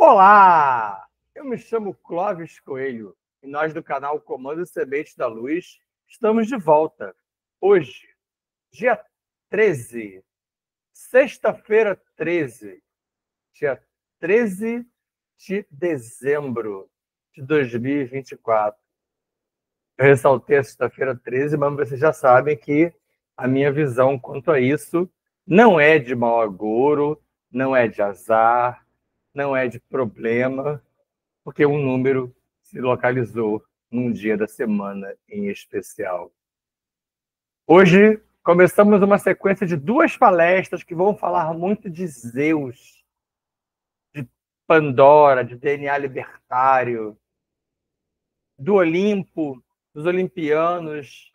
Olá! Eu me chamo Clóvis Coelho e nós do canal Comando Semente da Luz estamos de volta. Hoje, dia 13, sexta-feira 13, dia 13 de dezembro de 2024. Eu ressaltei a sexta-feira 13, mas vocês já sabem que a minha visão quanto a isso não é de mau agouro, não é de azar, não é de problema, porque um número se localizou num dia da semana em especial. Hoje começamos uma sequência de 2 palestras que vão falar muito de Zeus, de Pandora, de DNA libertário, do Olimpo, dos olimpianos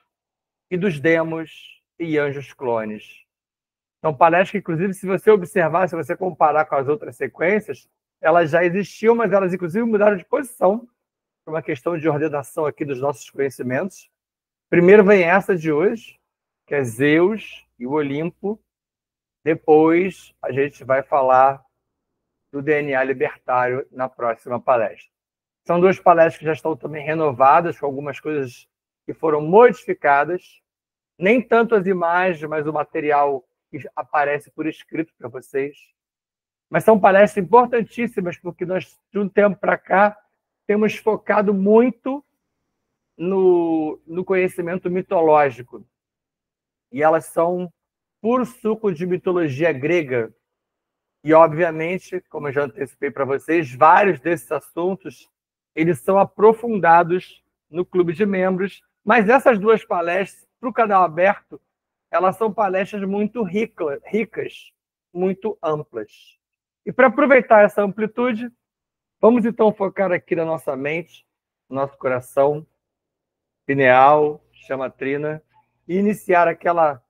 e dos demos e anjos clones. São palestras que, inclusive, se você observar, se você comparar com as outras sequências, elas já existiam, mas elas, inclusive, mudaram de posição por uma questão de ordenação aqui dos nossos conhecimentos. Primeiro vem essa de hoje, que é Zeus e o Olimpo. Depois a gente vai falar do DNA libertário na próxima palestra. São 2 palestras que já estão também renovadas, com algumas coisas que foram modificadas. Nem tanto as imagens, mas o material que aparece por escrito para vocês. Mas são palestras importantíssimas, porque nós, de um tempo para cá, temos focado muito no conhecimento mitológico. E elas são puro suco de mitologia grega. E, obviamente, como eu já antecipei para vocês, vários desses assuntos eles são aprofundados no clube de membros. Mas essas 2 palestras, para o canal aberto, elas são palestras muito ricas, muito amplas. E para aproveitar essa amplitude, vamos então focar aqui na nossa mente, no nosso coração, pineal, chama trina, e iniciar aquela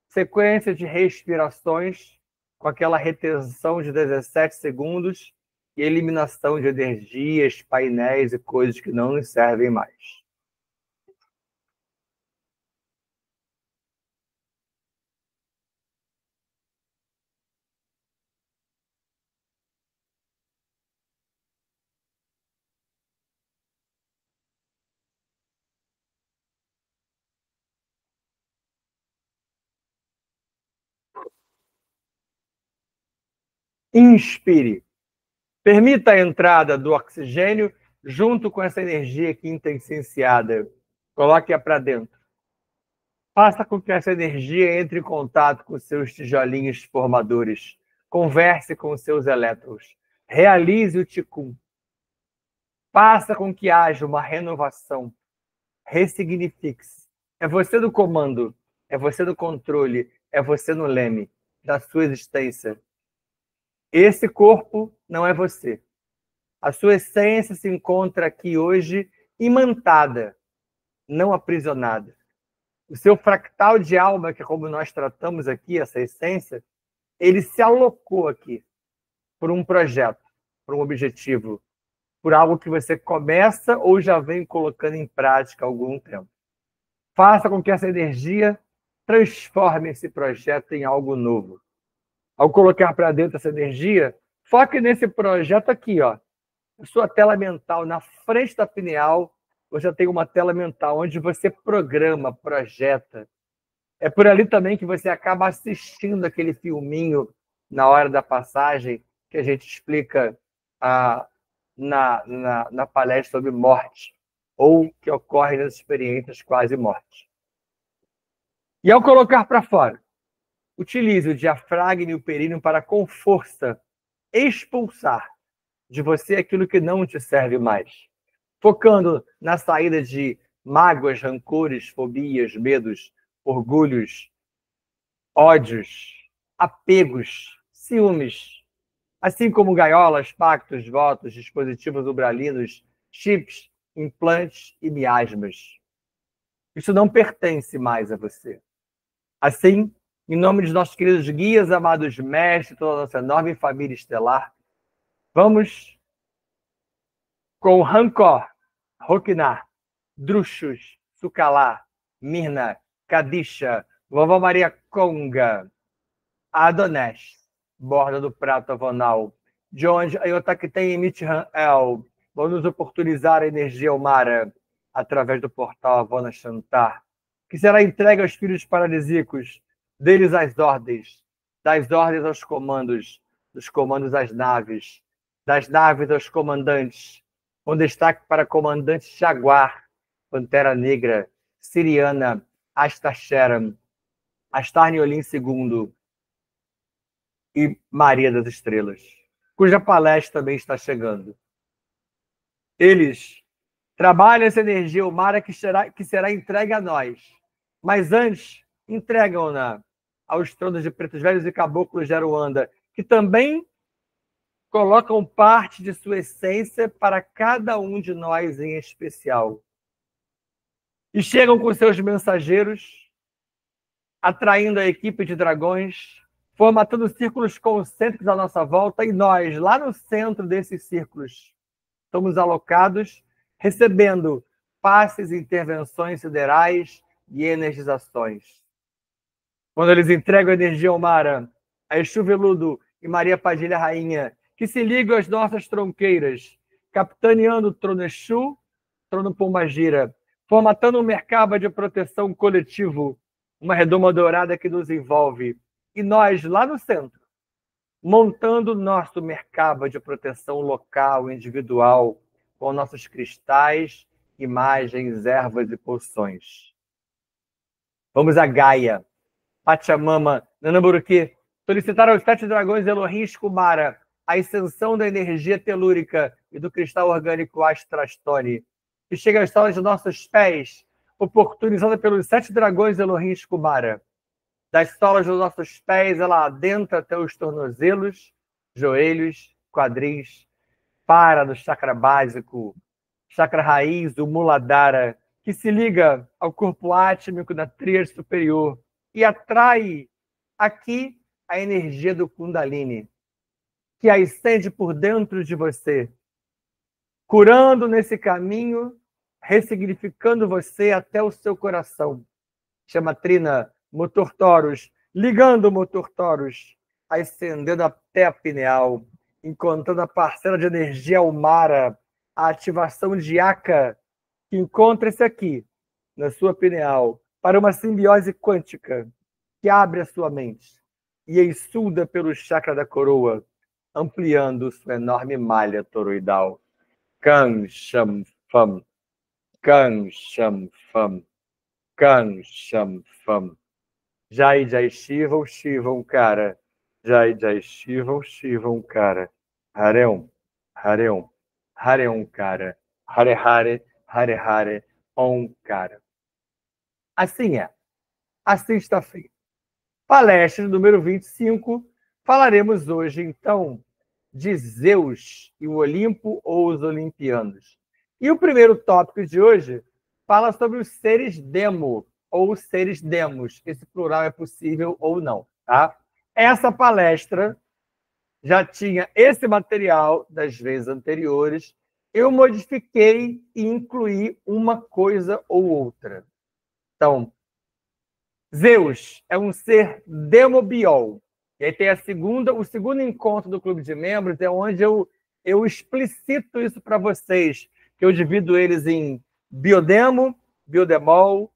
sequência de respirações com aquela retenção de 17 segundos e eliminação de energias, painéis e coisas que não nos servem mais. Inspire. Permita a entrada do oxigênio junto com essa energia quinta essenciada. Coloque-a para dentro. Faça com que essa energia entre em contato com seus tijolinhos formadores. Converse com os seus elétrons. Realize o Ticum. Faça com que haja uma renovação. Ressignifique-se. É você do comando. É você do controle. É você no leme da sua existência. Esse corpo não é você. A sua essência se encontra aqui hoje imantada, não aprisionada. O seu fractal de alma, que é como nós tratamos aqui, essa essência, ele se alocou aqui por um projeto, por um objetivo, por algo que você começa ou já vem colocando em prática há algum tempo. Faça com que essa energia transforme esse projeto em algo novo. Ao colocar para dentro essa energia, foque nesse projeto aqui, ó. A sua tela mental, na frente da pineal, você tem uma tela mental onde você programa, projeta. É por ali também que você acaba assistindo aquele filminho na hora da passagem que a gente explica na palestra sobre morte, ou que ocorre nas experiências quase morte. E ao colocar para fora, utilize o diafragma e o períneo para, com força, expulsar de você aquilo que não te serve mais. Focando na saída de mágoas, rancores, fobias, medos, orgulhos, ódios, apegos, ciúmes, assim como gaiolas, pactos, votos, dispositivos ubralinos, chips, implantes e miasmas. Isso não pertence mais a você. Assim, em nome dos nossos queridos guias, amados mestres, toda a nossa enorme família estelar, vamos com Rancor, Roquinar, Druxus, Sucalá, Mirna, Kadisha, Vovó Maria Conga, Adonés, borda do prato avonal, de onde a Iotaquitém emite El, vão nos oportunizar a energia Umara através do portal Havana Shantar, que será entregue aos filhos paradisíacos, deles às ordens, das ordens aos comandos, dos comandos às naves, das naves aos comandantes, com destaque para comandante Jaguar, Pantera Negra, Siriana, Astacheram, Astarniolim II e Maria das Estrelas, cuja palestra também está chegando. Eles trabalham essa energia humana que será entregue a nós, mas antes entregam-na aos tronos de pretos velhos e caboclos de Aruanda, que também colocam parte de sua essência para cada um de nós em especial. E chegam com seus mensageiros, atraindo a equipe de dragões, formatando círculos concêntricos à nossa volta, e nós, lá no centro desses círculos, estamos alocados, recebendo passes, intervenções siderais e energizações. Quando eles entregam a energia Umara, a Exu Veludo e Maria Padilha Rainha, que se ligam às nossas tronqueiras, capitaneando o trono Exu, trono Pombagira, formatando um mercaba de proteção coletivo, uma redoma dourada que nos envolve, e nós, lá no centro, montando o nosso mercaba de proteção local, individual, com nossos cristais, imagens, ervas e poções. Vamos a Gaia, Pachamama, Nanamburuqui, solicitar aos 7 dragões Elohim Kumara a ascensão da energia telúrica e do cristal orgânico Astrastone, que chega às solas de nossos pés, oportunizada pelos 7 dragões Elohim Kumara. Das solas dos nossos pés, ela adentra até os tornozelos, joelhos, quadris, para no chakra básico, chakra raiz, o Muladhara, que se liga ao corpo átmico da tríade superior e atrai aqui a energia do Kundalini, que ascende por dentro de você, curando nesse caminho, ressignificando você até o seu coração. Chama Trina, motor Taurus, ligando o motor Taurus, ascendendo até a pineal, encontrando a parcela de energia Umara, a ativação de Aka, que encontra-se aqui, na sua pineal, para uma simbiose quântica que abre a sua mente e exuda pelo chakra da coroa, ampliando sua enorme malha toroidal. Kan Sham Fam, Kan Sham Fam, Kan Sham Fam. Jai Jai Shivam, Shivam Cara. Jai Jai Shivam, Shivam Cara. Hareum, Hareum, Hareum Cara. Hare Hare, Hare Hare, Om Cara. Assim é. Assim está feito. Palestra número 25. Falaremos hoje, então, de Zeus e o Olimpo ou os Olimpianos. E o primeiro tópico de hoje fala sobre os seres demo ou os seres demos. Esse plural é possível ou não, tá? Essa palestra já tinha esse material das vezes anteriores. Eu modifiquei e incluí uma coisa ou outra. Então, Zeus é um ser demobiol. E aí tem o segundo encontro do Clube de Membros, é onde eu explicito isso para vocês, que eu divido eles em biodemo, biodemol,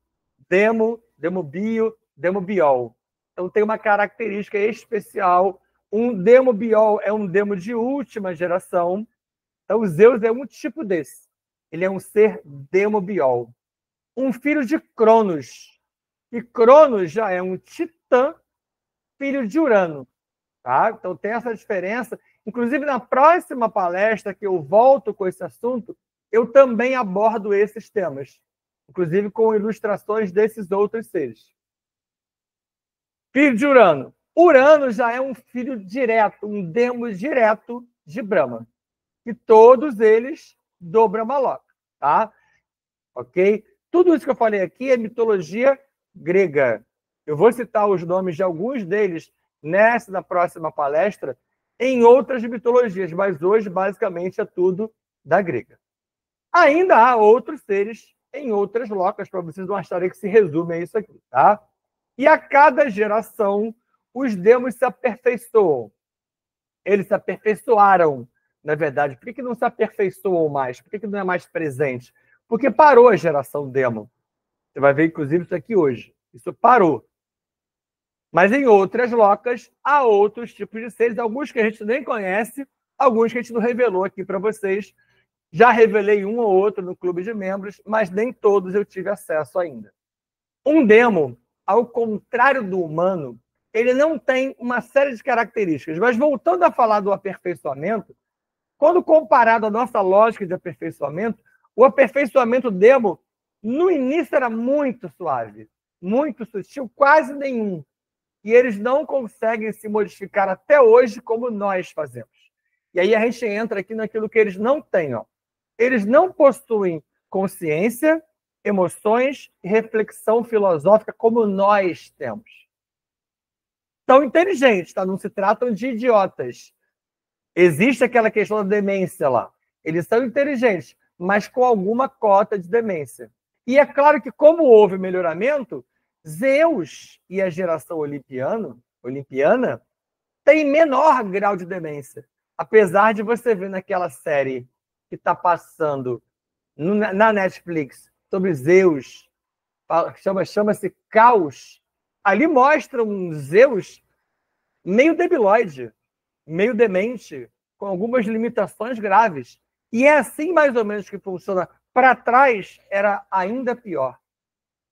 demo, demobio, demobiol. Então tem uma característica especial. Um demobiol é um demo de última geração. Então Zeus é um tipo desse. Ele é um ser demobiol. Um filho de Cronos. E Cronos já é um titã, filho de Urano. Tá? Então tem essa diferença. Inclusive, na próxima palestra que eu volto com esse assunto, eu também abordo esses temas, inclusive com ilustrações desses outros seres. Filho de Urano. Urano já é um filho direto, um demo direto de Brahma. E todos eles do Brahmaloka. Tá? Ok? Tudo isso que eu falei aqui é mitologia grega. Eu vou citar os nomes de alguns deles da próxima palestra em outras mitologias, mas hoje, basicamente, é tudo da grega. Ainda há outros seres em outras locas, para vocês não acharem que se resume a isso aqui, tá? E a cada geração, os demos se aperfeiçoam. Eles se aperfeiçoaram, na verdade. Por que não se aperfeiçoam mais? Por que não é mais presente? Porque parou a geração demo. Você vai ver, inclusive, isso aqui hoje. Isso parou. Mas em outras locas, há outros tipos de seres, alguns que a gente nem conhece, alguns que a gente não revelou aqui para vocês. Já revelei um ou outro no clube de membros, mas nem todos eu tive acesso ainda. Um demo, ao contrário do humano, ele não tem uma série de características. Mas voltando a falar do aperfeiçoamento, quando comparado à nossa lógica de aperfeiçoamento, o aperfeiçoamento demo, no início, era muito suave, muito sutil, quase nenhum. E eles não conseguem se modificar até hoje como nós fazemos. E aí a gente entra aqui naquilo que eles não têm. Ó. Eles não possuem consciência, emoções e reflexão filosófica como nós temos. São inteligentes, tá? Não se tratam de idiotas. Existe aquela questão da demência lá. Eles são inteligentes, mas com alguma cota de demência. E é claro que, como houve melhoramento, Zeus e a geração olimpiana têm menor grau de demência. Apesar de você ver naquela série que está passando na Netflix sobre Zeus, chama-se Caos, ali mostra um Zeus meio debilóide, meio demente, com algumas limitações graves. E é assim mais ou menos que funciona. Para trás era ainda pior.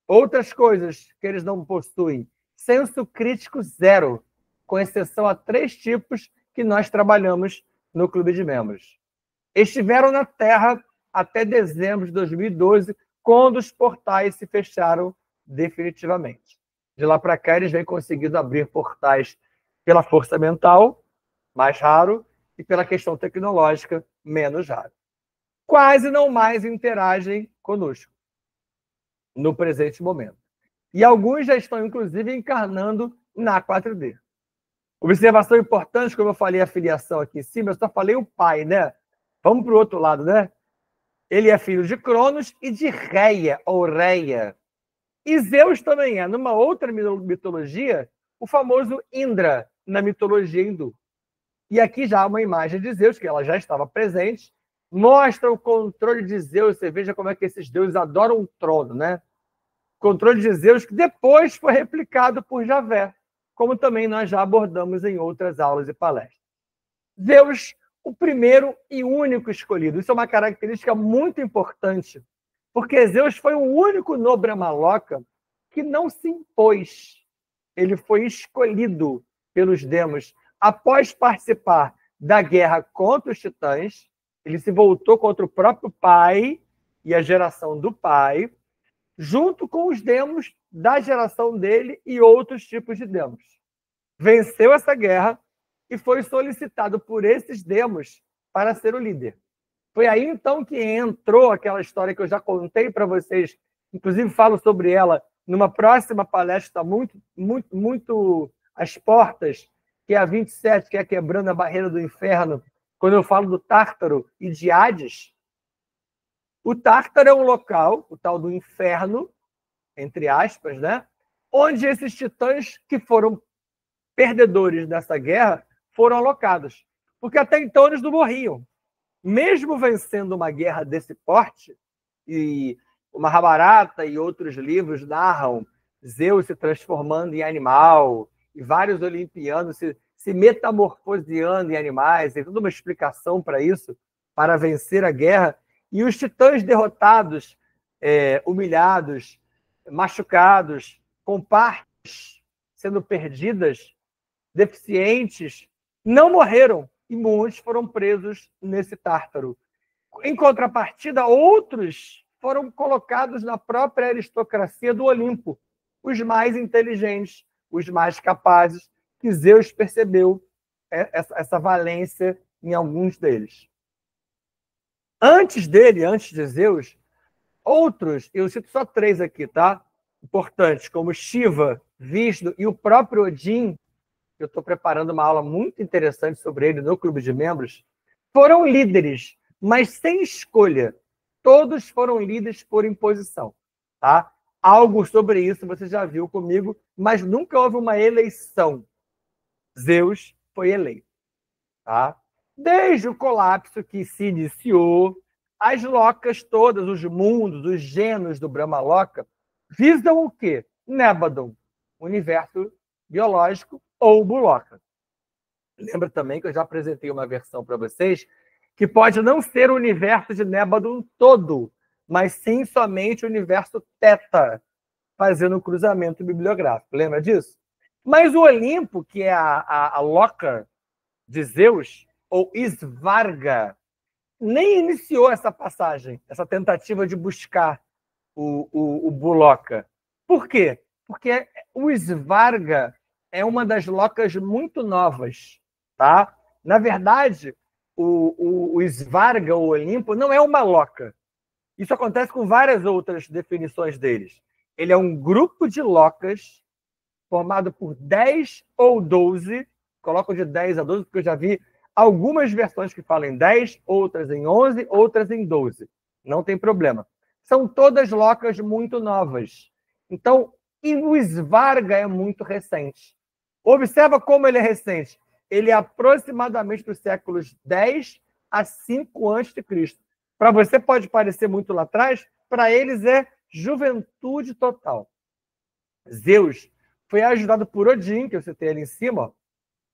Outras coisas que eles não possuem: senso crítico zero, com exceção a 3 tipos que nós trabalhamos no clube de membros. Estiveram na Terra até dezembro de 2012, quando os portais se fecharam definitivamente. De lá para cá, eles vêm conseguindo abrir portais pela força mental, mais raro, e pela questão tecnológica, menos raro. Quase não mais interagem conosco no presente momento. E alguns já estão, inclusive, encarnando na 4D. Observação importante, como eu falei a filiação aqui em cima, eu só falei o pai, né? Vamos para o outro lado, né? Ele é filho de Cronos e de Reia, ou Reia. E Zeus também é, numa outra mitologia, o famoso Indra, na mitologia hindu. E aqui já há uma imagem de Zeus, que ela já estava presente, mostra o controle de Zeus. Você veja como é que esses deuses adoram o trono, né? Controle de Zeus, que depois foi replicado por Javé, como também nós já abordamos em outras aulas e palestras. Zeus, o primeiro e único escolhido. Isso é uma característica muito importante, porque Zeus foi o único no Brahmaloka que não se impôs. Ele foi escolhido pelos demos após participar da guerra contra os titãs. Ele se voltou contra o próprio pai e a geração do pai, junto com os demos da geração dele e outros tipos de demos. Venceu essa guerra e foi solicitado por esses demos para ser o líder. Foi aí, então, que entrou aquela história que eu já contei para vocês, inclusive falo sobre ela numa próxima palestra muito às portas, que é a 27, que é Quebrando a Barreira do Inferno, quando eu falo do Tártaro e de Hades. O Tártaro é um local, o tal do inferno, entre aspas, né? Onde esses titãs que foram perdedores dessa guerra foram alocados. Porque até então eles não morriam. Mesmo vencendo uma guerra desse porte, e o Mahabharata e outros livros narram Zeus se transformando em animal, e vários olimpianos se metamorfoseando em animais, tem toda uma explicação para isso, para vencer a guerra. E os titãs derrotados, humilhados, machucados, com partes sendo perdidas, deficientes, não morreram, e muitos foram presos nesse Tártaro. Em contrapartida, outros foram colocados na própria aristocracia do Olimpo, os mais inteligentes, os mais capazes, que Zeus percebeu essa valência em alguns deles. Antes dele, antes de Zeus, outros, eu cito só 3 aqui, tá? Importantes, como Shiva, Vishnu e o próprio Odin, eu estou preparando uma aula muito interessante sobre ele no clube de membros, foram líderes, mas sem escolha. Todos foram líderes por imposição, tá? Algo sobre isso você já viu comigo, mas nunca houve uma eleição. Zeus foi eleito. tá? Desde o colapso que se iniciou, as locas todas, os mundos, os genos do Brahmaloka, visam o quê? Nébadon, universo biológico ou Buloka. Lembra também que eu já apresentei uma versão para vocês que pode não ser o universo de Nébadon todo, mas sim somente o universo Teta, fazendo um cruzamento bibliográfico. Lembra disso? Mas o Olimpo, que é a Loka de Zeus, ou Svarga, nem iniciou essa passagem, essa tentativa de buscar o Buloka. Por quê? Porque o Svarga é uma das locas muito novas. Tá? Na verdade, o Svarga, o Olimpo, não é uma loca. Isso acontece com várias outras definições deles. Ele é um grupo de locas formado por 10 ou 12, coloco de 10 a 12, porque eu já vi algumas versões que falam em 10, outras em 11, outras em 12. Não tem problema. São todas locas muito novas. Então, e o Svarga é muito recente. Observa como ele é recente. Ele é aproximadamente dos séculos 10 a 5 a.C. Para você pode parecer muito lá atrás, para eles é juventude total. Zeus foi ajudado por Odin, que eu citei ali em cima,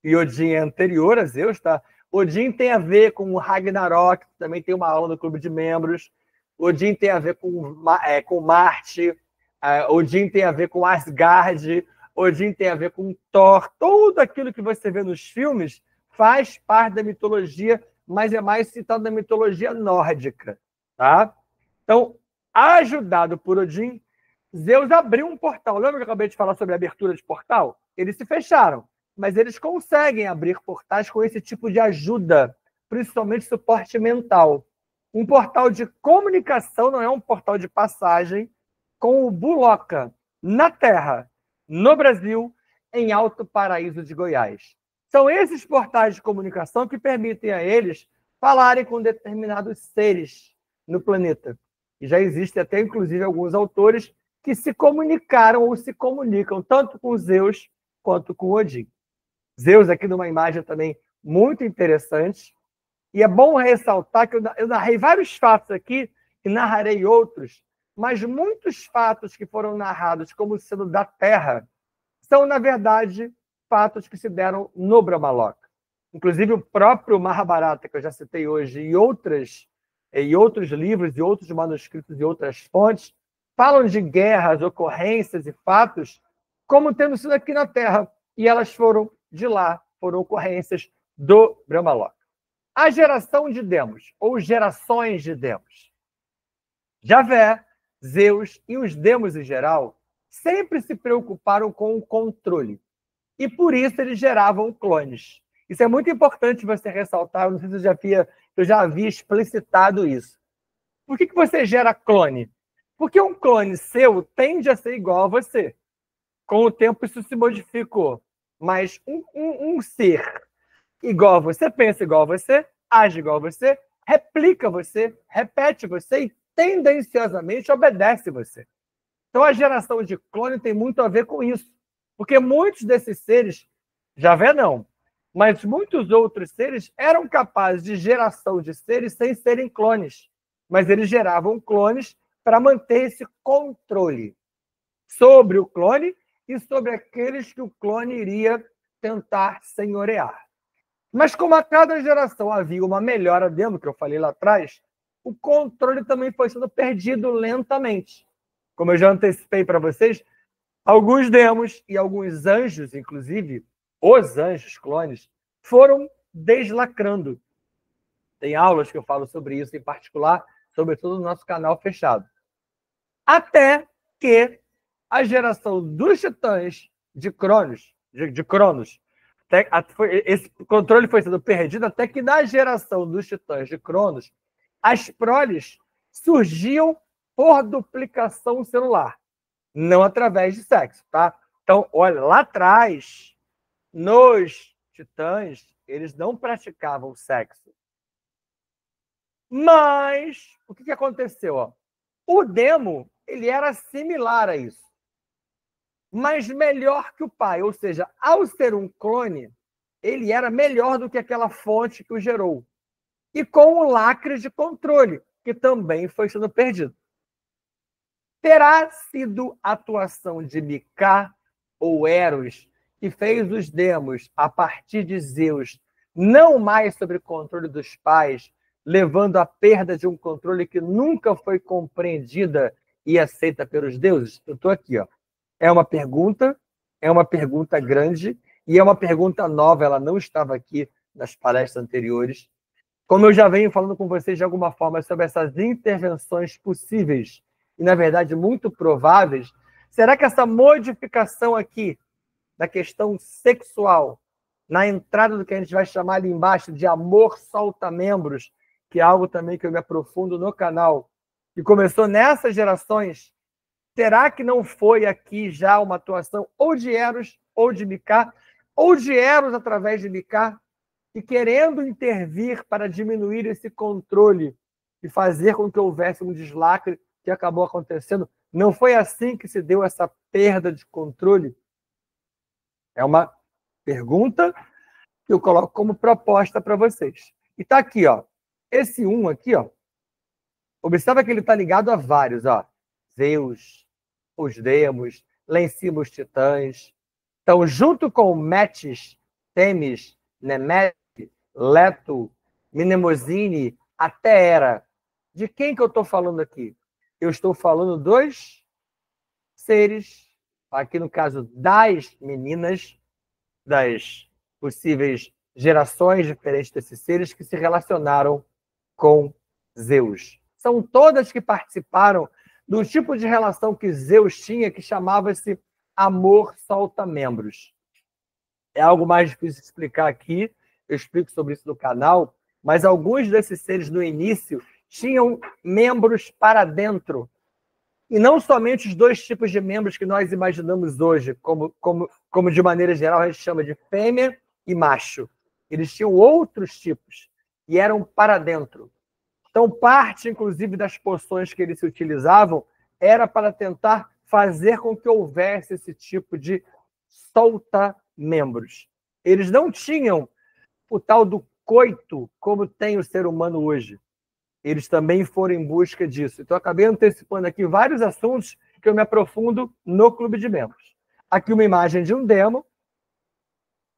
e Odin é anterior a Zeus, tá? Odin tem a ver com o Ragnarok, também tem uma aula no clube de membros. Odin tem a ver com Marte, Odin tem a ver com Asgard, Odin tem a ver com Thor. Tudo aquilo que você vê nos filmes faz parte da mitologia, mas é mais citado na mitologia nórdica, tá? Então, ajudado por Odin, Zeus abriu um portal. Lembra que eu acabei de falar sobre a abertura de portal? Eles se fecharam, mas eles conseguem abrir portais com esse tipo de ajuda, principalmente suporte mental. Um portal de comunicação não é um portal de passagem com o Buloka na Terra, no Brasil, em Alto Paraíso de Goiás. São esses portais de comunicação que permitem a eles falarem com determinados seres no planeta. E já existem até, inclusive, alguns autores que se comunicaram ou se comunicam tanto com Zeus quanto com Odin. Zeus aqui numa imagem também muito interessante. E é bom ressaltar que eu narrei vários fatos aqui e narrarei outros, mas muitos fatos que foram narrados como sendo da Terra são, na verdade, fatos que se deram no Brahmaloka. Inclusive, o próprio Mahabharata, que eu já citei hoje, e outros livros, e outros manuscritos e outras fontes, falam de guerras, ocorrências e fatos como tendo sido aqui na Terra. E elas foram de lá, foram ocorrências do Brahmaloka. A geração de demos, ou gerações de demos. Javé, Zeus e os demos em geral sempre se preocuparam com o controle. E por isso eles geravam clones. Isso é muito importante você ressaltar, eu não sei se eu já havia explicitado isso. Por que você gera clone? Porque um clone seu tende a ser igual a você. Com o tempo isso se modificou. Mas um ser igual a você, pensa igual a você, age igual a você, replica você, repete você e tendenciosamente obedece você. Então a geração de clone tem muito a ver com isso. Porque muitos desses seres, Javé não, mas muitos outros seres eram capazes de geração de seres sem serem clones. Mas eles geravam clones para manter esse controle sobre o clone e sobre aqueles que o clone iria tentar senhorear. Mas como a cada geração havia uma melhora demo, que eu falei lá atrás, o controle também foi sendo perdido lentamente. Como eu já antecipei para vocês, alguns demos e alguns anjos, inclusive, os anjos clones, foram deslacrando. Tem aulas que eu falo sobre isso em particular, sobretudo no nosso canal fechado. Até que a geração dos titãs de Cronos, esse controle foi sendo perdido até que na geração dos titãs de Cronos, as proles surgiam por duplicação celular, não através de sexo, tá? Então, olha, lá atrás, nos titãs, eles não praticavam sexo. Mas, o que aconteceu? Ó? O demo, ele era similar a isso, mas melhor que o pai. Ou seja, ao ser um clone, ele era melhor do que aquela fonte que o gerou. E com o lacre de controle, que também foi sendo perdido. Terá sido a atuação de Micá ou Eros que fez os demos, a partir de Zeus, não mais sob controle dos pais, levando à perda de um controle que nunca foi compreendida e aceita pelos deuses? Eu estou aqui, ó. É uma pergunta grande e é uma pergunta nova, ela não estava aqui nas palestras anteriores. Como eu já venho falando com vocês de alguma forma sobre essas intervenções possíveis e, na verdade, muito prováveis, será que essa modificação aqui da questão sexual, na entrada do que a gente vai chamar ali embaixo de amor solta-membros, que é algo também que eu me aprofundo no canal, e começou nessas gerações, será que não foi aqui já uma atuação ou de Eros, ou de Micá, ou de Eros através de Micá, e querendo intervir para diminuir esse controle e fazer com que houvesse um deslacre que acabou acontecendo? Não foi assim que se deu essa perda de controle? É uma pergunta que eu coloco como proposta para vocês. E está aqui, ó. Esse aqui, ó. Observa que ele está ligado a vários, ó. Zeus, os demos, lá em cima os titãs. Então, junto com Metis, Temis, Nemesis, Leto, Mnemosine, até Hera. De quem que eu estou falando aqui? Eu estou falando dos seres, aqui no caso das meninas, das possíveis gerações diferentes desses seres que se relacionaram com Zeus. São todas que participaram do tipo de relação que Zeus tinha, que chamava-se amor solta-membros. É algo mais difícil de explicar aqui, eu explico sobre isso no canal, mas alguns desses seres no início tinham membros para dentro. E não somente os dois tipos de membros que nós imaginamos hoje, como de maneira geral a gente chama de fêmea e macho. Eles tinham outros tipos e eram para dentro. Então, parte, inclusive, das poções que eles se utilizavam era para tentar fazer com que houvesse esse tipo de solta-membros. Eles não tinham o tal do coito como tem o ser humano hoje. Eles também foram em busca disso. Então, eu acabei antecipando aqui vários assuntos que eu me aprofundo no Clube de Membros. Aqui uma imagem de um demo.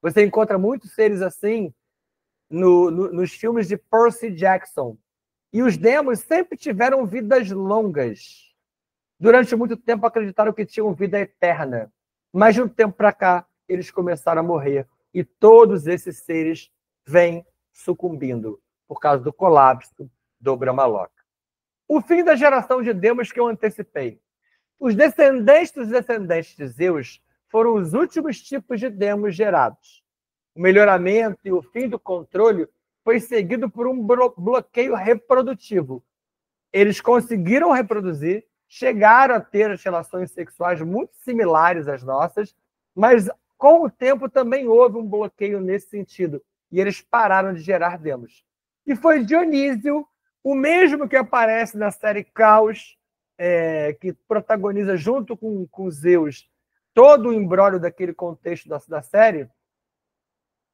Você encontra muitos seres assim nos filmes de Percy Jackson. E os demos sempre tiveram vidas longas. Durante muito tempo acreditaram que tinham vida eterna. Mas de um tempo para cá, eles começaram a morrer. E todos esses seres vêm sucumbindo por causa do colapso do Brahmaloka. O fim da geração de demos que eu antecipei. Os descendentes dos descendentes de Zeus foram os últimos tipos de demos gerados. O melhoramento e o fim do controle foi seguido por um bloqueio reprodutivo. Eles conseguiram reproduzir, chegaram a ter as relações sexuais muito similares às nossas, mas com o tempo também houve um bloqueio nesse sentido, e eles pararam de gerar demos. E foi Dionísio, o mesmo que aparece na série Caos, que protagoniza junto com Zeus todo o imbróglio daquele contexto da série,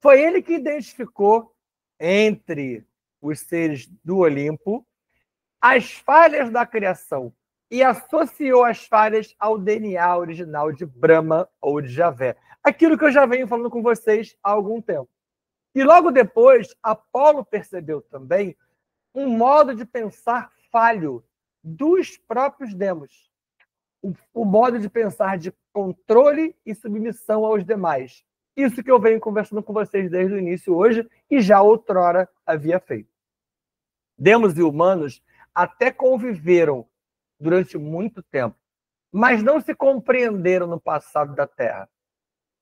foi ele que identificou entre os seres do Olimpo as falhas da criação e associou as falhas ao DNA original de Brahma ou de Javé. Aquilo que eu já venho falando com vocês há algum tempo. E logo depois, Apolo percebeu também um modo de pensar falho dos próprios demos. O modo de pensar de controle e submissão aos demais. Isso que eu venho conversando com vocês desde o início hoje e já outrora havia feito. Demos e humanos até conviveram durante muito tempo, mas não se compreenderam no passado da Terra.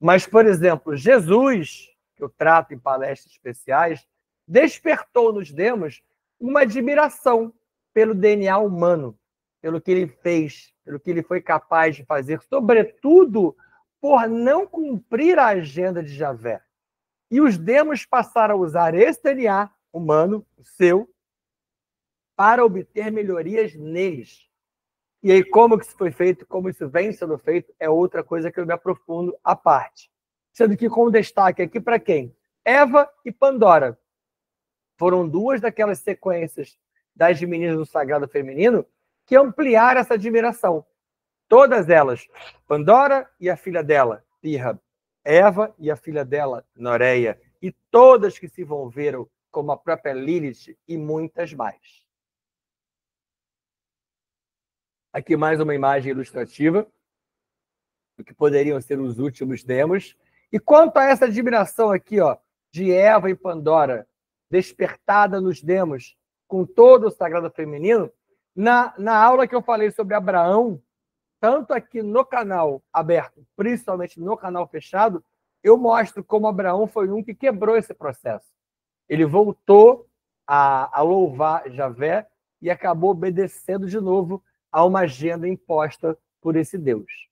Mas, por exemplo, Jesus, que eu trato em palestras especiais, despertou nos demos uma admiração pelo DNA humano, pelo que ele fez, pelo que ele foi capaz de fazer, sobretudo por não cumprir a agenda de Javé. E os demos passaram a usar esse DNA humano, o seu, para obter melhorias neles. E aí, como que isso foi feito, como isso vem sendo feito, é outra coisa que eu me aprofundo à parte. Sendo que com destaque aqui para quem? Eva e Pandora. Foram duas daquelas sequências das meninas do sagrado feminino que ampliaram essa admiração. Todas elas, Pandora e a filha dela, Pirra, Eva e a filha dela, Noreia, e todas que se envolveram, como a própria Lilith e muitas mais. Aqui mais uma imagem ilustrativa do que poderiam ser os últimos demos. E quanto a essa admiração aqui, ó, de Eva e Pandora, despertada nos demos com todo o sagrado feminino, na aula que eu falei sobre Abraão, tanto aqui no canal aberto, principalmente no canal fechado, eu mostro como Abraão foi um que quebrou esse processo. Ele voltou a louvar Javé e acabou obedecendo de novo a uma agenda imposta por esse Deus.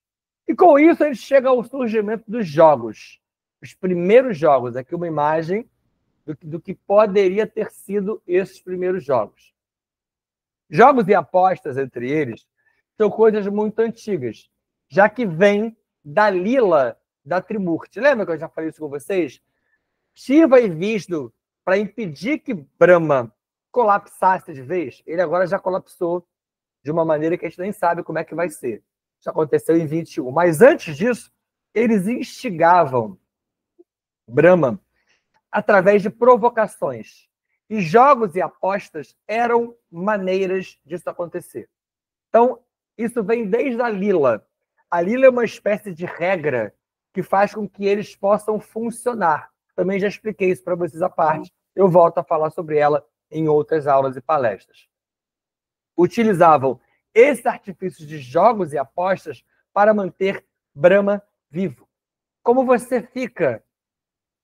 E com isso a gente chega ao surgimento dos jogos. Os primeiros jogos. Aqui uma imagem do que poderia ter sido esses primeiros jogos. Jogos e apostas entre eles são coisas muito antigas, já que vem da Lila da Trimurti. Lembra que eu já falei isso com vocês? Shiva e Vishnu, para impedir que Brahma colapsasse de vez, ele agora já colapsou de uma maneira que a gente nem sabe como é que vai ser. Isso aconteceu em 21. Mas antes disso, eles instigavam Brahma através de provocações. E jogos e apostas eram maneiras disso acontecer. Então, isso vem desde a Lila. A Lila é uma espécie de regra que faz com que eles possam funcionar. Também já expliquei isso para vocês à parte. Eu volto a falar sobre ela em outras aulas e palestras. Utilizavam esses artifícios de jogos e apostas para manter Brahma vivo. Como você fica,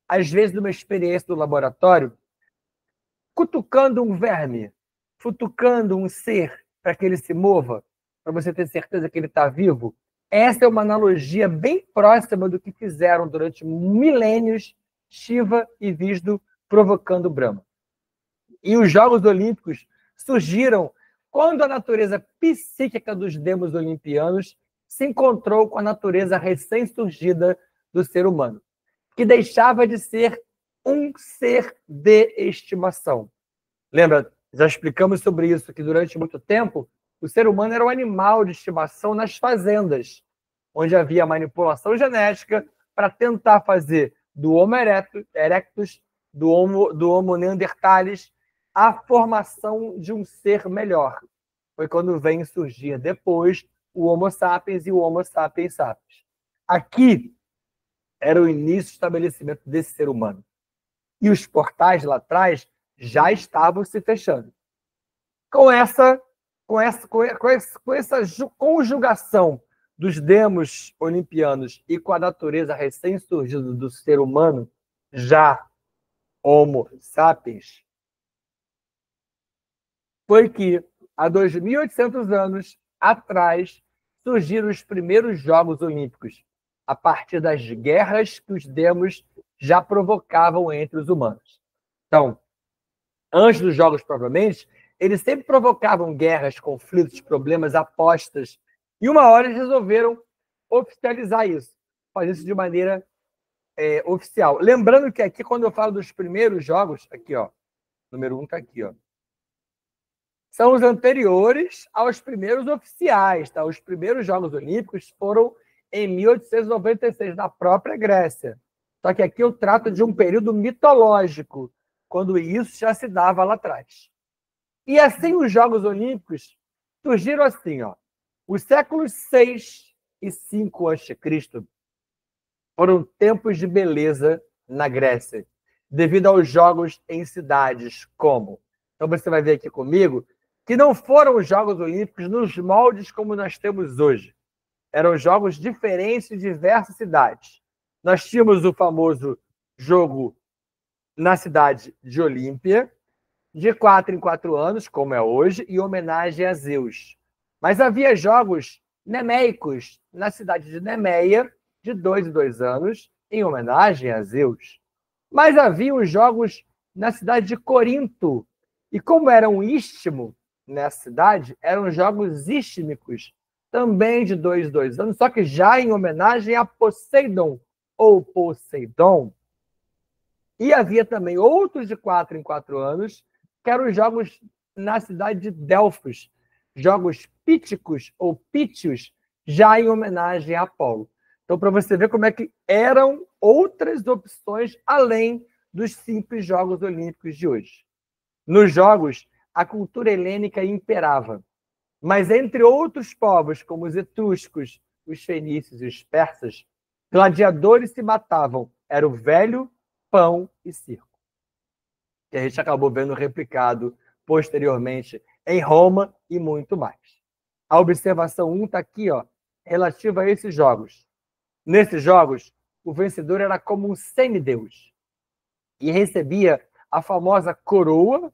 às vezes, numa experiência do laboratório, cutucando um verme, futucando um ser para que ele se mova, para você ter certeza que ele está vivo, essa é uma analogia bem próxima do que fizeram durante milênios Shiva e Vishnu provocando Brahma. E os Jogos Olímpicos surgiram quando a natureza psíquica dos demos olimpianos se encontrou com a natureza recém-surgida do ser humano, que deixava de ser um ser de estimação. Lembra, já explicamos sobre isso, que durante muito tempo o ser humano era um animal de estimação nas fazendas, onde havia manipulação genética para tentar fazer do Homo erectus, do Homo neanderthalis, a formação de um ser melhor. Foi quando vem surgir depois o Homo sapiens e o Homo sapiens sapiens. Aqui era o início do estabelecimento desse ser humano. E os portais lá atrás já estavam se fechando. Com essa conjugação dos demos olimpianos e com a natureza recém-surgida do ser humano, já Homo sapiens, foi que, há 2.800 anos atrás, surgiram os primeiros Jogos Olímpicos, a partir das guerras que os demos já provocavam entre os humanos. Então, antes dos Jogos, provavelmente, eles sempre provocavam guerras, conflitos, problemas, apostas, e uma hora eles resolveram oficializar isso, fazer isso de maneira oficial. Lembrando que aqui, quando eu falo dos primeiros jogos, aqui, ó, número 1 está aqui, ó, são os anteriores aos primeiros oficiais. Tá? Os primeiros Jogos Olímpicos foram em 1896, na própria Grécia. Só que aqui eu trato de um período mitológico, quando isso já se dava lá atrás. E assim os Jogos Olímpicos surgiram assim, ó. Os séculos 6 e 5 a.C. foram tempos de beleza na Grécia, devido aos jogos em cidades como... Então você vai ver aqui comigo que não foram os Jogos Olímpicos nos moldes como nós temos hoje. Eram jogos diferentes em diversas cidades. Nós tínhamos o famoso jogo na cidade de Olímpia, de 4 em 4 anos, como é hoje, em homenagem a Zeus. Mas havia jogos nemeicos na cidade de Nemeia, de 2 em 2 anos, em homenagem a Zeus. Mas havia os jogos na cidade de Corinto. E como era um istmo nessa cidade, eram jogos istmicos, também de 2 em 2 anos, só que já em homenagem a Poseidon, ou Poseidon. E havia também outros de 4 em 4 anos, que eram os jogos na cidade de Delfos, jogos píticos ou pítios, já em homenagem a Apolo. Então, para você ver como é que eram outras opções além dos simples Jogos Olímpicos de hoje. Nos jogos, a cultura helênica imperava, mas entre outros povos, como os etruscos, os fenícios e os persas, gladiadores se matavam. Era o velho pão e circo, que a gente acabou vendo replicado posteriormente em Roma e muito mais. A observação 1 está aqui, ó, relativa a esses jogos. Nesses jogos, o vencedor era como um semideus e recebia a famosa coroa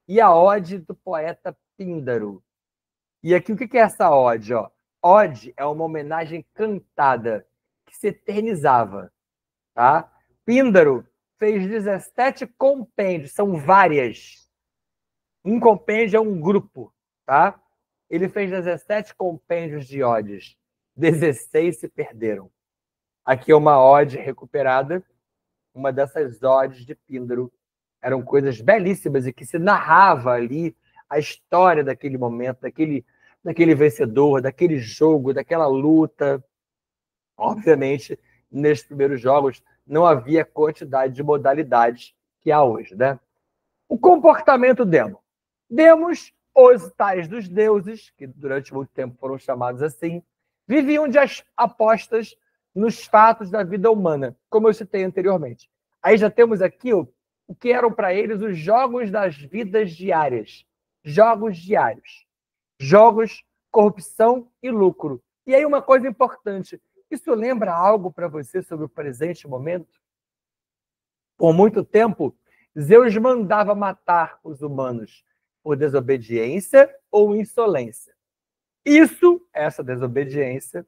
e a ode do poeta Píndaro. E aqui, o que é essa ode? Ó? Ode é uma homenagem cantada que se eternizava. Tá? Píndaro fez 17 compêndios, são várias. Um compêndio é um grupo. Tá? Ele fez 17 compêndios de odes. 16 se perderam. Aqui é uma ode recuperada, uma dessas odes de Píndaro. Eram coisas belíssimas e que se narrava ali a história daquele momento, daquele vencedor, daquele jogo, daquela luta. Obviamente, nesses primeiros jogos, não havia quantidade de modalidades que há hoje, né? O comportamento demo. Demos, os tais dos deuses, que durante muito tempo foram chamados assim, viviam de apostas nos fatos da vida humana, como eu citei anteriormente. Aí já temos aqui o que eram para eles os jogos das vidas diárias. Jogos diários. Jogos, corrupção e lucro. E aí uma coisa importante, isso lembra algo para você sobre o presente momento? Por muito tempo, Zeus mandava matar os humanos por desobediência ou insolência. Essa desobediência,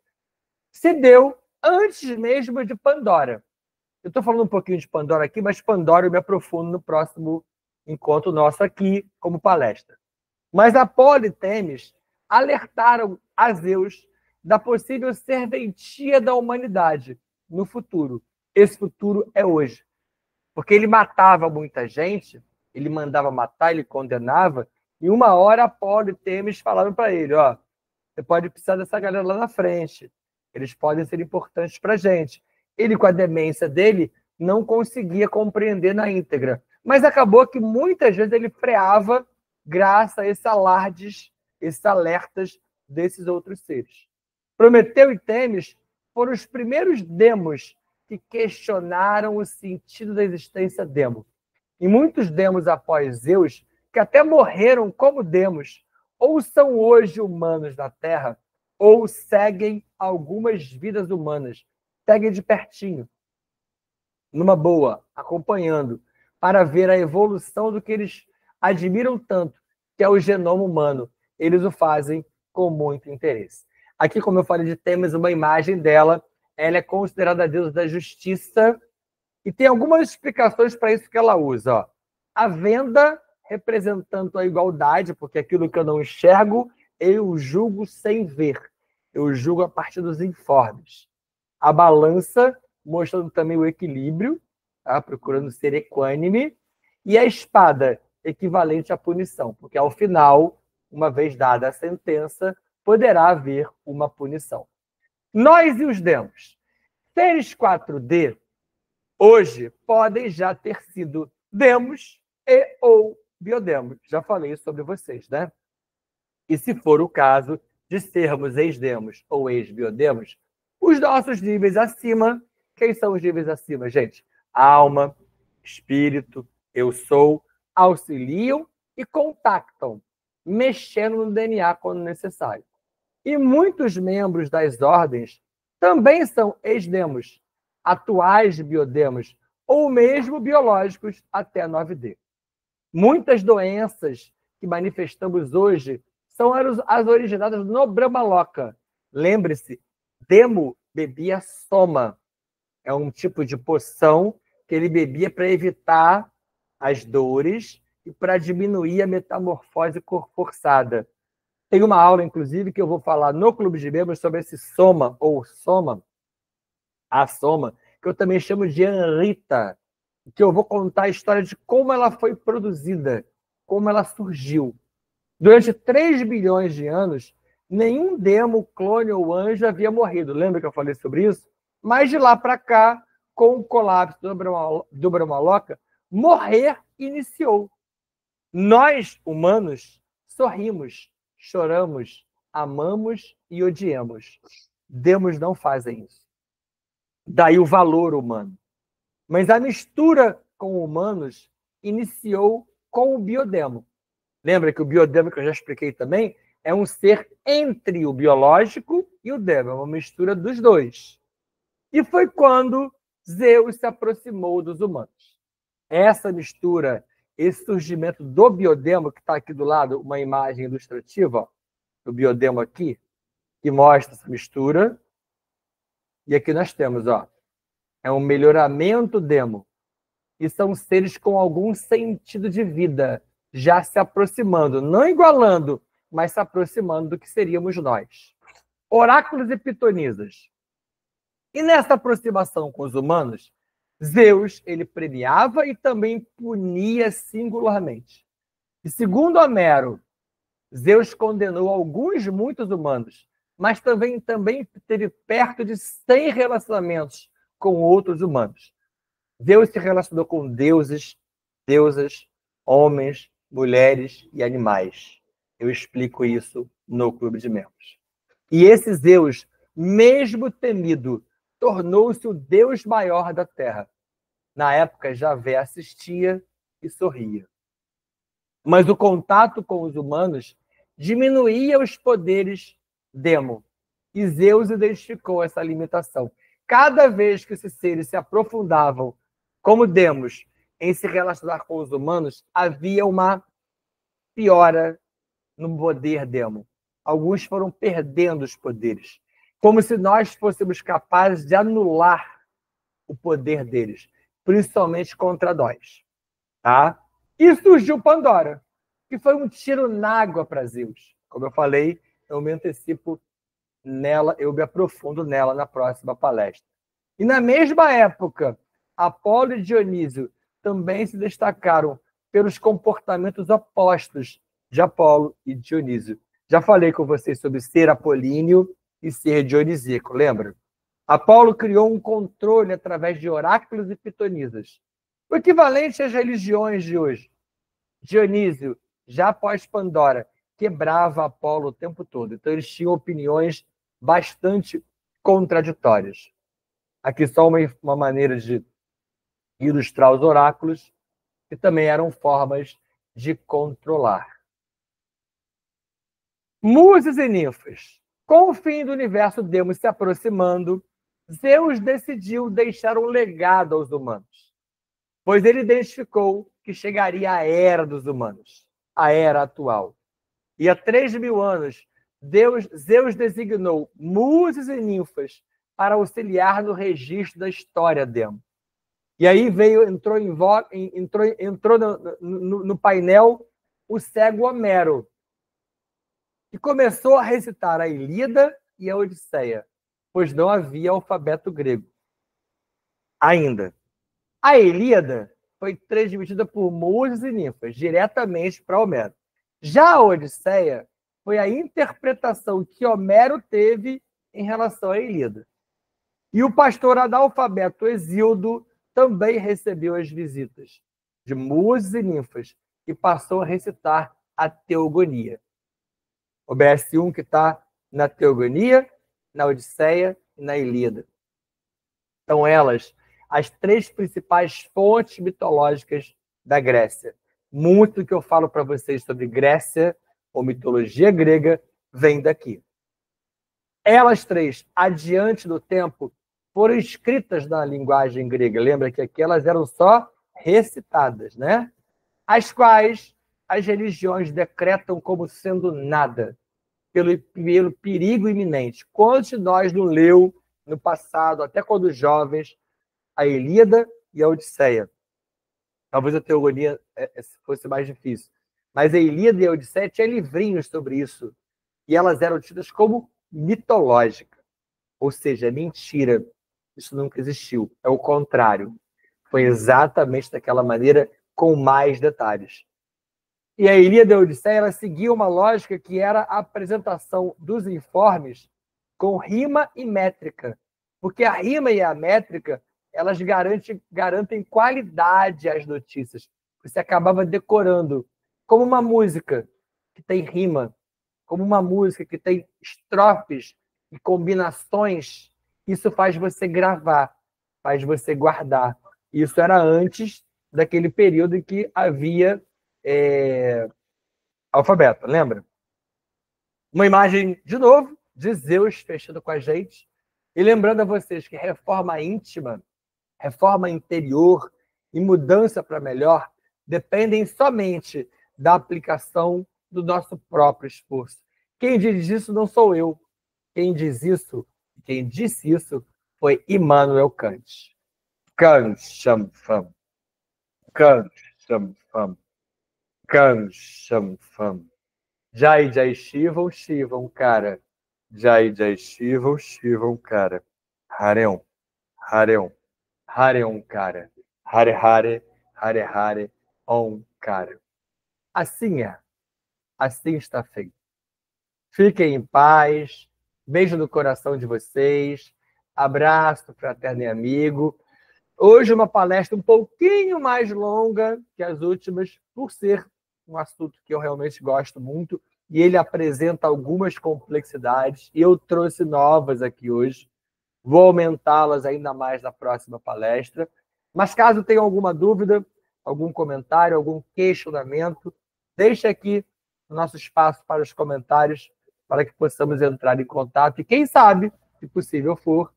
se deu antes mesmo de Pandora. Eu estou falando um pouquinho de Pandora aqui, mas Pandora eu me aprofundo no próximo encontro nosso aqui, como palestra. Mas Apolo e Têmis alertaram a Zeus da possível serventia da humanidade no futuro. Esse futuro é hoje. Porque ele matava muita gente, ele mandava matar, ele condenava, e uma hora Apolo e Têmis falaram para ele, ó, você pode precisar dessa galera lá na frente, eles podem ser importantes para a gente. Ele, com a demência dele, não conseguia compreender na íntegra, mas acabou que muitas vezes ele freava graças a esses alardes, esses alertas desses outros seres. Prometeu e Têmis foram os primeiros demos que questionaram o sentido da existência demo. E muitos demos após Zeus, que até morreram como demos, ou são hoje humanos na Terra, ou seguem algumas vidas humanas, seguem de pertinho, numa boa, acompanhando, para ver a evolução do que eles admiram tanto, que é o genoma humano. Eles o fazem com muito interesse. Aqui, como eu falei de Têmis, uma imagem dela, ela é considerada a deusa da justiça e tem algumas explicações para isso que ela usa. Ó. A venda representando a igualdade, porque aquilo que eu não enxergo, eu julgo sem ver. Eu julgo a partir dos informes. A balança, mostrando também o equilíbrio, tá? Procurando ser equânime. E a espada, equivalente à punição, porque ao final, uma vez dada a sentença, poderá haver uma punição. Nós e os demos. Seres 4D, hoje, podem já ter sido demos e ou biodemos. Já falei sobre vocês, né? E se for o caso de sermos ex-demos ou ex-biodemos, os nossos níveis acima, quem são os níveis acima, gente? Alma, espírito, eu sou, auxiliam e contactam, mexendo no DNA quando necessário. E muitos membros das ordens também são ex-demos, atuais biodemos, ou mesmo biológicos até 9D. Muitas doenças que manifestamos hoje são as originadas no Brahmaloka. Lembre-se, demo bebia soma. É um tipo de poção que ele bebia para evitar as dores e para diminuir a metamorfose forçada. Tem uma aula, inclusive, que eu vou falar no Clube de Membros sobre esse soma, ou soma, a soma, que eu também chamo de anrita, que eu vou contar a história de como ela foi produzida, como ela surgiu. Durante 3 bilhões de anos, nenhum demo, clone ou anjo havia morrido. Lembra que eu falei sobre isso? Mas de lá para cá, com o colapso do Brahmaloka, morrer iniciou. Nós, humanos, sorrimos, choramos, amamos e odiamos. Demos não fazem isso. Daí o valor humano. Mas a mistura com humanos iniciou com o biodemo. Lembra que o biodemo, que eu já expliquei também, é um ser entre o biológico e o demo, é uma mistura dos dois. E foi quando Zeus se aproximou dos humanos. Essa mistura, esse surgimento do biodemo, que está aqui do lado, uma imagem ilustrativa, ó, do biodemo aqui, que mostra essa mistura. E aqui nós temos, ó, é um melhoramento demo. E são seres com algum sentido de vida, já se aproximando, não igualando, mas se aproximando do que seríamos nós. Oráculos e pitonisas. E nessa aproximação com os humanos, Zeus, ele premiava e também punia singularmente. E segundo Homero, Zeus condenou muitos humanos, mas também teve perto de 100 relacionamentos com outros humanos. Zeus se relacionou com deuses, deusas, homens, mulheres e animais. Eu explico isso no Clube de Membros. E esse Zeus, mesmo temido, tornou-se o Deus maior da Terra. Na época, Javé assistia e sorria. Mas o contato com os humanos diminuía os poderes demo. E Zeus identificou essa limitação. Cada vez que esses seres se aprofundavam como demos em se relacionar com os humanos, havia uma piora no poder demo. Alguns foram perdendo os poderes, como se nós fôssemos capazes de anular o poder deles, principalmente contra nós. Tá? E surgiu Pandora, que foi um tiro na água para Zeus. Como eu falei, eu me antecipo nela, eu me aprofundo nela na próxima palestra. E na mesma época, Apolo e Dionísio também se destacaram pelos comportamentos opostos de Apolo e Dionísio. Já falei com vocês sobre ser apolíneo e ser dionisíaco, lembra? Apolo criou um controle através de oráculos e pitonisas, o equivalente às religiões de hoje. Dionísio, já após Pandora, quebrava Apolo o tempo todo. Então, eles tinham opiniões bastante contraditórias. Aqui só uma maneira de ilustrar os oráculos, que também eram formas de controlar. Musas e ninfas. Com o fim do universo Demos se aproximando, Zeus decidiu deixar um legado aos humanos, pois ele identificou que chegaria a era dos humanos, a era atual. E há 3.000 anos, Zeus designou musas e ninfas para auxiliar no registro da história Demo. E aí entrou no painel o cego Homero, que começou a recitar a Ilíada e a Odisseia, pois não havia alfabeto grego ainda. A Ilíada foi transmitida por musas e ninfas, diretamente para Homero. Já a Odisseia foi a interpretação que Homero teve em relação à Ilíada. E o pastor analfabeto Hesíodo também recebeu as visitas de musas e ninfas e passou a recitar a Teogonia. O BS1 que está na Teogonia, na Odisseia e na Ilíada. São elas as 3 principais fontes mitológicas da Grécia. Muito do que eu falo para vocês sobre Grécia ou mitologia grega vem daqui. Elas 3, adiante do tempo, foram escritas na linguagem grega. Lembra que aqui elas eram só recitadas, né? As quais as religiões decretam como sendo nada, pelo perigo iminente. Quantos de nós não leu no passado, até quando jovens, a Ilíada e a Odisseia? Talvez a Teogonia fosse mais difícil. Mas a Ilíada e a Odisseia tinham livrinhos sobre isso. E elas eram tidas como mitológicas. Ou seja, mentira. Isso nunca existiu. É o contrário. Foi exatamente daquela maneira, com mais detalhes. E a Ilíada e a Odisseia, ela seguia uma lógica que era a apresentação dos informes com rima e métrica. Porque a rima e a métrica, elas garantem qualidade às notícias. Você acabava decorando, como uma música que tem rima, como uma música que tem estrofes e combinações. Isso faz você gravar, faz você guardar. Isso era antes daquele período em que havia alfabeto, lembra? Uma imagem, de novo, de Zeus fechando com a gente. E lembrando a vocês que reforma íntima, reforma interior e mudança para melhor dependem somente da aplicação do nosso próprio esforço. Quem diz isso não sou eu. Quem disse isso foi Immanuel Kant. Kant, cham, fam. Kant, cham, fam. Kant, cham, fam. Jai, jai, shivam, shivam, cara. Jai, jai, shivam, shivam, cara. Hareon, hareon, hareon, cara. Hare, hare, hare, hare, om, cara. Assim é. Assim está feito. Fiquem em paz. Beijo no coração de vocês. Abraço fraterno e amigo. Hoje uma palestra um pouquinho mais longa que as últimas, por ser um assunto que eu realmente gosto muito, e ele apresenta algumas complexidades, e eu trouxe novas aqui hoje. Vou aumentá-las ainda mais na próxima palestra. Mas caso tenha alguma dúvida, algum comentário, algum questionamento, deixe aqui o nosso espaço para os comentários, para que possamos entrar em contato e, quem sabe, se possível for,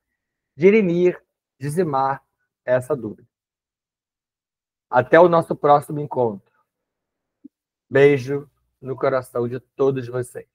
dirimir, dizimar essa dúvida. Até o nosso próximo encontro. Beijo no coração de todos vocês.